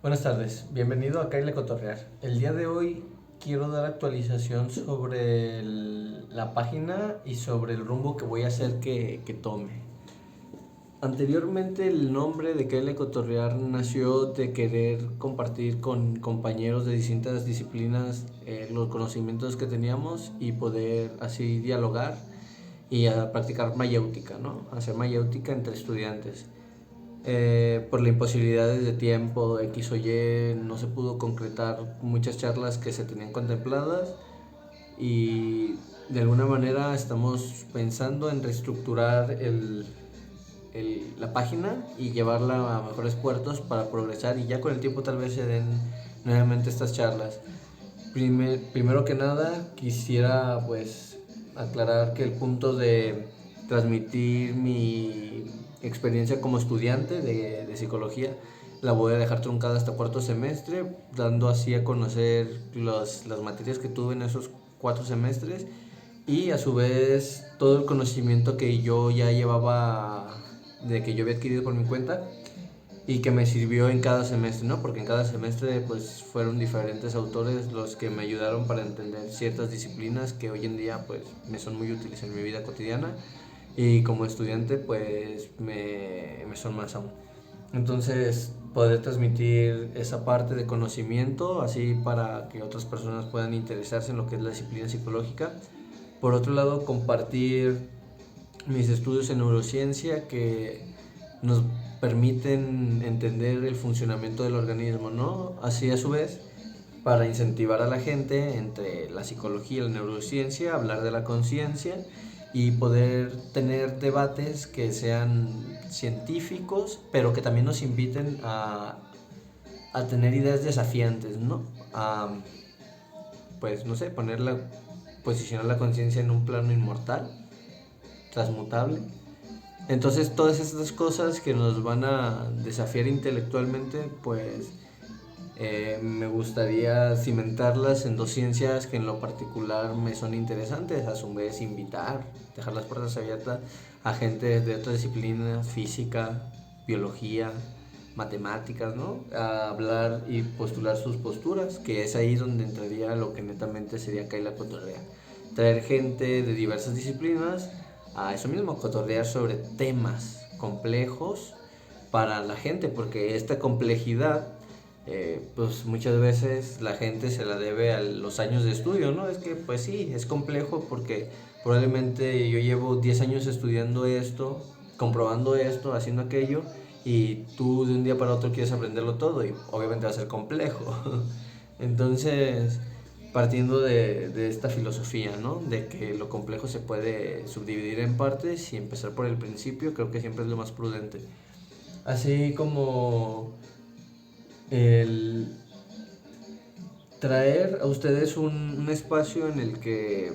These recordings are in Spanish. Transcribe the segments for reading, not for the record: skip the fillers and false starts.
Buenas tardes, bienvenido a Caile Cotorrear. El día de hoy quiero dar actualización sobre la página y sobre el rumbo que voy a hacer que tome. Anteriormente el nombre de Caile Cotorrear nació de querer compartir con compañeros de distintas disciplinas los conocimientos que teníamos y poder así dialogar y a practicar mayéutica, ¿no? Hacer mayéutica entre estudiantes. Por las imposibilidades de tiempo, X o Y, no se pudo concretar muchas charlas que se tenían contempladas y de alguna manera estamos pensando en reestructurar la página y llevarla a mejores puertos para progresar y ya con el tiempo tal vez se den nuevamente estas charlas. Primero que nada quisiera pues aclarar que el punto de transmitir mi experiencia como estudiante de psicología la voy a dejar truncada hasta cuarto semestre, dando así a conocer las materias que tuve en esos 4 semestres y a su vez todo el conocimiento que yo ya llevaba, de que yo había adquirido por mi cuenta y que me sirvió en cada semestre, ¿no? Porque en cada semestre pues fueron diferentes autores los que me ayudaron para entender ciertas disciplinas que hoy en día pues me son muy útiles en mi vida cotidiana y como estudiante pues me son más aún. Entonces poder transmitir esa parte de conocimiento así para que otras personas puedan interesarse en lo que es la disciplina psicológica. Por otro lado, compartir mis estudios en neurociencia que nos permiten entender el funcionamiento del organismo, ¿no? Así a su vez, para incentivar a la gente entre la psicología y la neurociencia, hablar de la conciencia y poder tener debates que sean científicos, pero que también nos inviten a tener ideas desafiantes, ¿no? A, pues, no sé, posicionar la conciencia en un plano inmortal, transmutable. Entonces todas estas cosas que nos van a desafiar intelectualmente, pues me gustaría cimentarlas en dos ciencias que en lo particular me son interesantes, a su vez invitar, dejar las puertas abiertas a gente de otras disciplinas, física, biología, matemáticas, ¿no? A hablar y postular sus posturas, que es ahí donde entraría lo que netamente sería acá la cotorrea. Traer gente de diversas disciplinas a eso mismo, cotorrear sobre temas complejos para la gente, porque esta complejidad pues muchas veces la gente se la debe a los años de estudio, ¿no? Es que pues sí, es complejo porque probablemente yo llevo 10 años estudiando esto, comprobando esto, haciendo aquello, y tú de un día para otro quieres aprenderlo todo y obviamente va a ser complejo. Entonces, partiendo de esta filosofía, ¿no? De que lo complejo se puede subdividir en partes y empezar por el principio, creo que siempre es lo más prudente. Así como el traer a ustedes un espacio en el que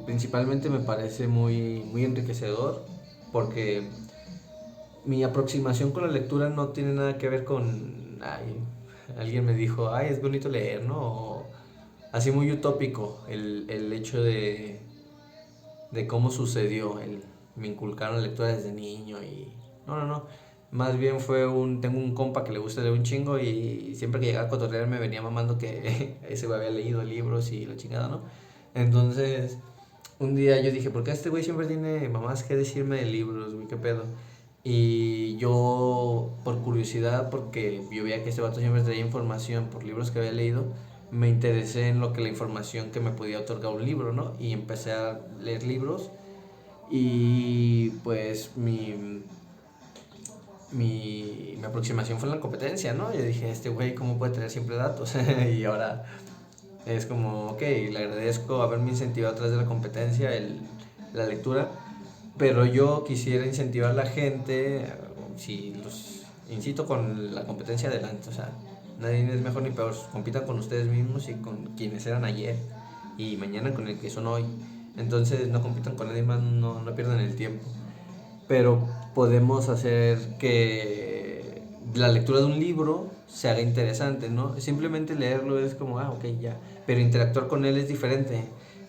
principalmente me parece muy enriquecedor, porque mi aproximación con la lectura no tiene nada que ver con, ay, alguien me dijo, ay, es bonito leer, ¿no? O así muy utópico el hecho de cómo sucedió, me inculcaron la lectura desde niño y... No, no, no. Más bien tengo un compa que le gusta leer un chingo y siempre que llegaba a cotorrear me venía mamando que ese güey había leído libros y la chingada, ¿no? Entonces, un día yo dije, ¿por qué este güey siempre tiene mamás que decirme de libros, güey? ¿Qué pedo? Y yo, por curiosidad, porque yo veía que este vato siempre traía información por libros que había leído, me interesé en lo que la información que me podía otorgar un libro, ¿no? Y empecé a leer libros y pues mi aproximación fue en la competencia, ¿no? Yo dije, este güey, ¿cómo puede tener siempre datos? Y ahora es como, ok, le agradezco haberme incentivado a través de la competencia, la lectura, pero yo quisiera incentivar a la gente, si los incito con la competencia adelante, o sea, nadie es mejor ni peor, compitan con ustedes mismos y con quienes eran ayer y mañana con el que son hoy. Entonces no compitan con nadie más, no pierdan el tiempo. Pero podemos hacer que la lectura de un libro se haga interesante, ¿no? Simplemente leerlo es como, ok, ya. Pero interactuar con él es diferente.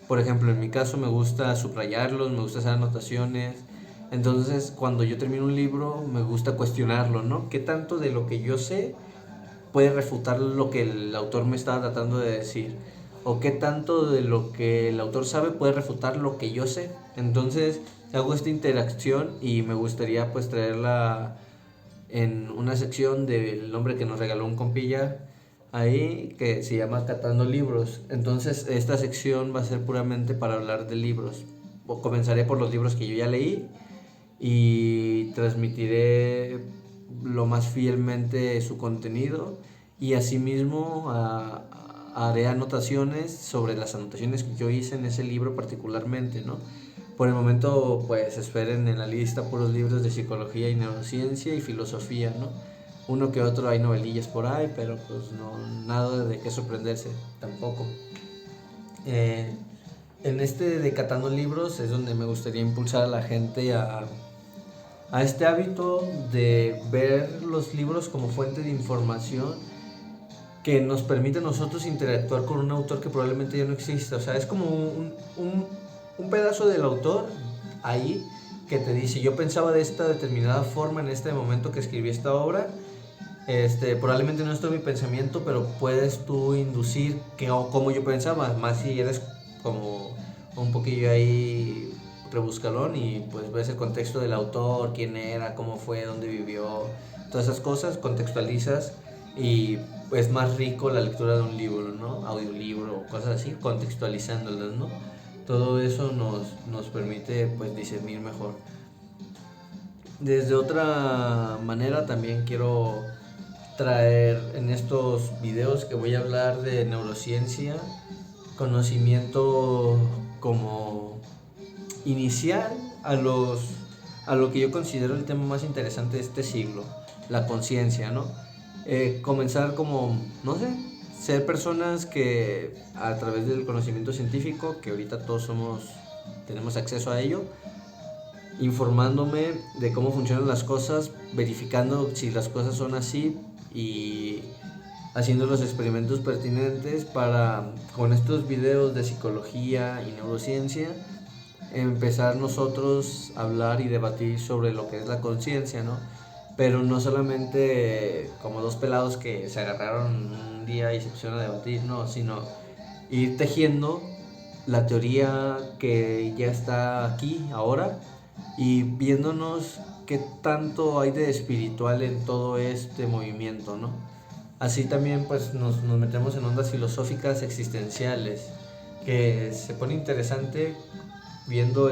Por ejemplo, en mi caso me gusta subrayarlos, me gusta hacer anotaciones. Entonces, cuando yo termino un libro, me gusta cuestionarlo, ¿no? ¿Qué tanto de lo que yo sé puede refutar lo que el autor me estaba tratando de decir, o qué tanto de lo que el autor sabe puede refutar lo que yo sé. Entonces hago esta interacción y me gustaría pues traerla en una sección del hombre que nos regaló un compilla ahí que se llama Catando Libros. Entonces esta sección va a ser puramente para hablar de libros. Comenzaré por los libros que yo ya leí y transmitiré lo más fielmente su contenido, y asimismo haré anotaciones sobre las anotaciones que yo hice en ese libro particularmente, ¿no? Por el momento, pues esperen en la lista puros libros de psicología y neurociencia y filosofía, ¿no? Uno que otro hay novelillas por ahí, pero pues no, nada de qué sorprenderse tampoco. En este de Catando Libros es donde me gustaría impulsar a la gente a este hábito de ver los libros como fuente de información que nos permite a nosotros interactuar con un autor que probablemente ya no existe. O sea, es como un pedazo del autor ahí que te dice: yo pensaba de esta determinada forma en este momento que escribí esta obra. Probablemente no es todo mi pensamiento, pero puedes tú inducir cómo yo pensaba, más si eres como un poquillo ahí rebuscalón y pues ves el contexto del autor, quién era, cómo fue, dónde vivió, todas esas cosas, contextualizas y es más rico la lectura de un libro, ¿no? Audiolibro, cosas así, contextualizándolas, ¿no? Todo eso nos permite pues discernir mejor. Desde otra manera también quiero traer en estos videos que voy a hablar de neurociencia conocimiento como inicial a lo que yo considero el tema más interesante de este siglo, la conciencia, ¿no? Comenzar como, no sé, ser personas que a través del conocimiento científico, que ahorita todos tenemos acceso a ello, informándome de cómo funcionan las cosas, verificando si las cosas son así y haciendo los experimentos pertinentes para, con estos videos de psicología y neurociencia, empezar nosotros a hablar y debatir sobre lo que es la conciencia, ¿no? Pero no solamente como dos pelados que se agarraron un día y se pusieron a debatir, no, sino ir tejiendo la teoría que ya está aquí ahora y viéndonos qué tanto hay de espiritual en todo este movimiento, ¿no? Así también pues nos metemos en ondas filosóficas existenciales, que se pone interesante viendo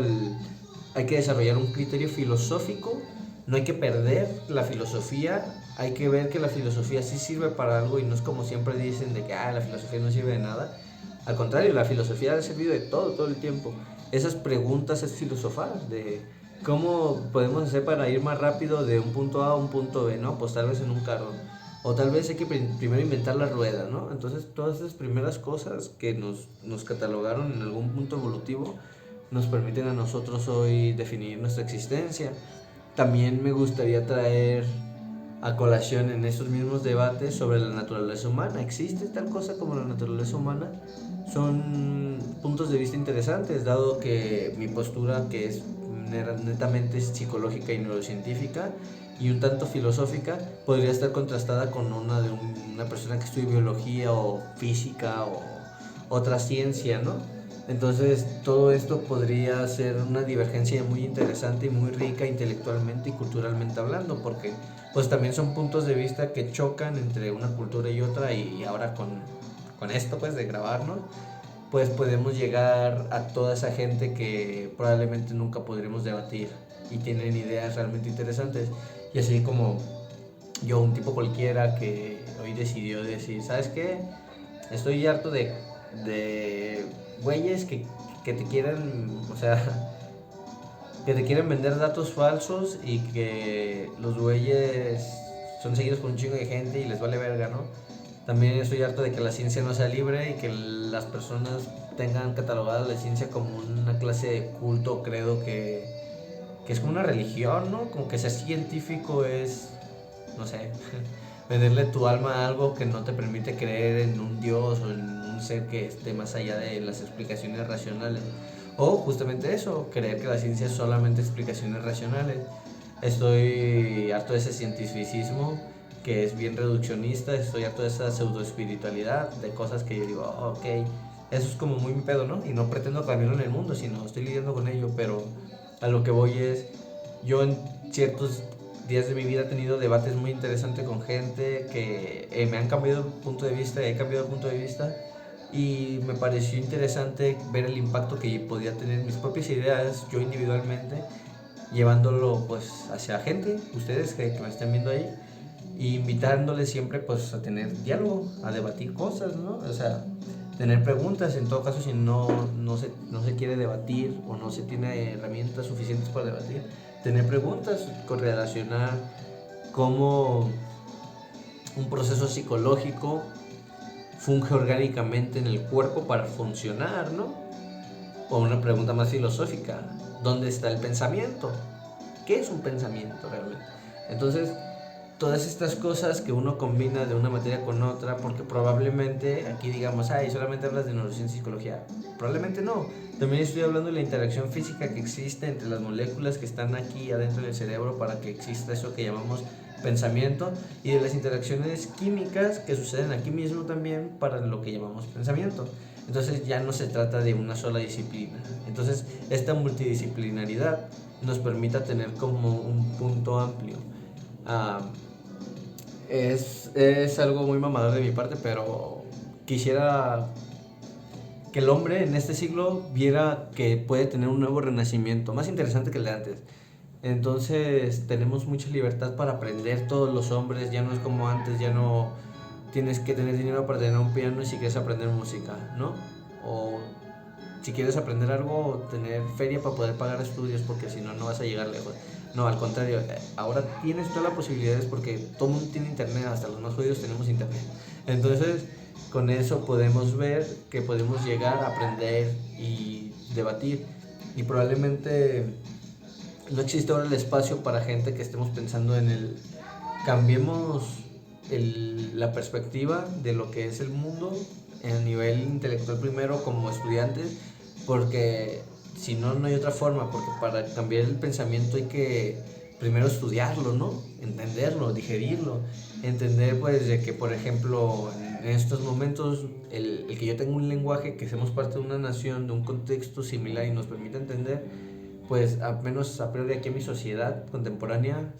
hay que desarrollar un criterio filosófico, no hay que perder la filosofía, hay que ver que la filosofía sí sirve para algo y no es como siempre dicen de que la filosofía no sirve de nada. Al contrario, la filosofía ha servido de todo el tiempo. Esas preguntas es filosofar, de cómo podemos hacer para ir más rápido de un punto A a un punto B, ¿no? Pues tal vez en un carro. O tal vez hay que primero inventar la rueda, ¿no? Entonces todas esas primeras cosas que nos catalogaron en algún punto evolutivo nos permiten a nosotros hoy definir nuestra existencia. También me gustaría traer a colación en estos mismos debates sobre la naturaleza humana. ¿Existe tal cosa como la naturaleza humana? Son puntos de vista interesantes, dado que mi postura, que es netamente psicológica y neurocientífica y un tanto filosófica, podría estar contrastada con una de una persona que estudia biología o física o otra ciencia, ¿no? Entonces todo esto podría ser una divergencia muy interesante y muy rica intelectualmente y culturalmente hablando, porque pues también son puntos de vista que chocan entre una cultura y otra, y ahora con esto pues de grabar, ¿no? Pues podemos llegar a toda esa gente que probablemente nunca podremos debatir y tienen ideas realmente interesantes. Y así como yo, un tipo cualquiera que hoy decidió decir: ¿sabes qué? Estoy harto de güeyes que te quieren, o sea, que te quieren vender datos falsos y que los güeyes son seguidos por un chingo de gente y les vale verga, ¿no? También estoy harto de que la ciencia no sea libre y que las personas tengan catalogada la ciencia como una clase de culto o credo que es como una religión, ¿no? Como que ser científico es, no sé, venderle tu alma a algo que no te permite creer en un dios o en un ser que esté más allá de las explicaciones racionales. O justamente eso, creer que la ciencia es solamente explicaciones racionales. Estoy harto de ese cientificismo que es bien reduccionista. Estoy harto de esa pseudo espiritualidad, de cosas que yo digo, ok, eso es como muy mi pedo, ¿no? Y no pretendo cambiarlo en el mundo, sino estoy lidiando con ello, pero a lo que voy es, yo en ciertos días de mi vida he tenido debates muy interesantes con gente que me han cambiado el punto de vista, he cambiado el punto de vista, y me pareció interesante ver el impacto que podía tener mis propias ideas, yo individualmente, llevándolo pues hacia gente, ustedes que me estén viendo ahí, y invitándoles siempre pues a tener diálogo, a debatir cosas, ¿no? O sea, tener preguntas. En todo caso, si no se quiere debatir o no se tiene herramientas suficientes para debatir, tener preguntas, correlacionar cómo un proceso psicológico funge orgánicamente en el cuerpo para funcionar, ¿no? O una pregunta más filosófica, ¿dónde está el pensamiento? ¿Qué es un pensamiento realmente? Entonces, todas estas cosas que uno combina de una materia con otra, porque probablemente aquí digamos, ay, solamente hablas de neurociencia y psicología. Probablemente no. También estoy hablando de la interacción física que existe entre las moléculas que están aquí adentro del cerebro para que exista eso que llamamos pensamiento, y de las interacciones químicas que suceden aquí mismo también para lo que llamamos pensamiento. Entonces ya no se trata de una sola disciplina. Entonces esta multidisciplinaridad nos permite tener como un punto amplio. Es algo muy mamador de mi parte, pero quisiera que el hombre en este siglo viera que puede tener un nuevo renacimiento, más interesante que el de antes. Entonces tenemos mucha libertad para aprender todos los hombres, ya no es como antes, ya no tienes que tener dinero para tener un piano y si quieres aprender música, ¿no? O si quieres aprender algo, tener feria para poder pagar estudios, porque si no, no vas a llegar lejos. No, al contrario, ahora tienes todas las posibilidades porque todo el mundo tiene internet, hasta los más jodidos tenemos internet. Entonces, con eso podemos ver que podemos llegar a aprender y debatir. Y probablemente no existe ahora el espacio para gente que estemos pensando en el... Cambiemos la perspectiva de lo que es el mundo a nivel intelectual primero como estudiantes, porque si no, no hay otra forma, porque para cambiar el pensamiento hay que primero estudiarlo, ¿no? Entenderlo, digerirlo, entender pues de que, por ejemplo, en estos momentos el que yo tenga un lenguaje, que seamos parte de una nación, de un contexto similar y nos permita entender, pues al menos a priori aquí en mi sociedad contemporánea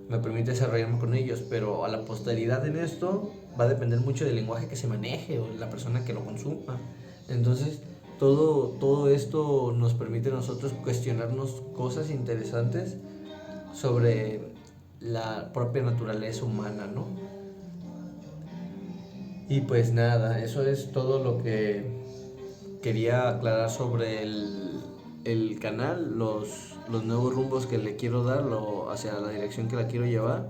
me permite desarrollarme con ellos, pero a la posteridad en esto va a depender mucho del lenguaje que se maneje o de la persona que lo consuma. Entonces, todo esto nos permite a nosotros cuestionarnos cosas interesantes sobre la propia naturaleza humana, ¿no? Y pues nada, eso es todo lo que quería aclarar sobre el canal, los nuevos rumbos que le quiero dar, hacia la dirección que la quiero llevar.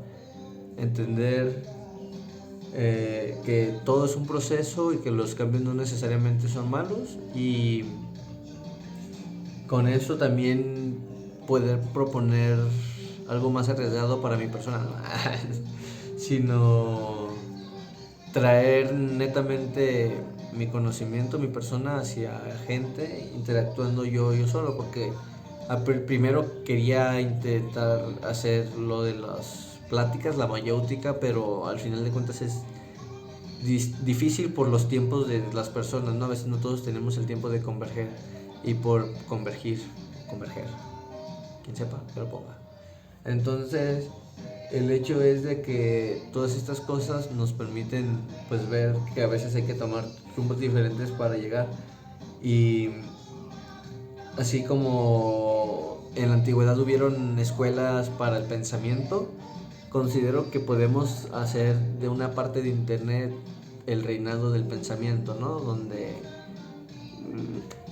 Entender que todo es un proceso y que los cambios no necesariamente son malos, y con eso también poder proponer algo más arriesgado para mi persona, sino traer netamente mi conocimiento, mi persona hacia gente, interactuando yo solo, porque primero quería intentar hacer lo de las pláticas, la mayéutica, pero al final de cuentas es difícil por los tiempos de las personas, ¿no? A veces no todos tenemos el tiempo de converger, y por converger, quien sepa, que lo ponga. Entonces, el hecho es de que todas estas cosas nos permiten pues ver que a veces hay que tomar rumbos diferentes para llegar, y así como en la antigüedad hubieron escuelas para el pensamiento, considero que podemos hacer de una parte de internet el reinado del pensamiento, ¿no? Donde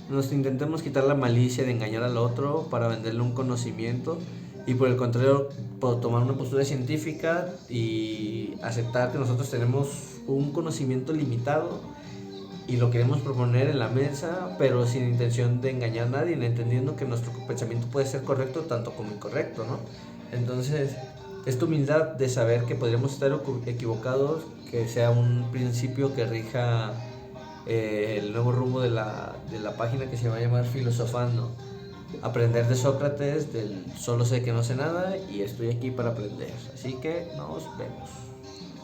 nos intentemos quitar la malicia de engañar al otro para venderle un conocimiento, y por el contrario tomar una postura científica y aceptar que nosotros tenemos un conocimiento limitado y lo queremos proponer en la mesa, pero sin intención de engañar a nadie, entendiendo que nuestro pensamiento puede ser correcto tanto como incorrecto, ¿no? Entonces, esta humildad de saber que podríamos estar equivocados, que sea un principio que rija el nuevo rumbo de la página, que se va a llamar Filosofando. Aprender de Sócrates, del solo sé que no sé nada y estoy aquí para aprender. Así que nos vemos.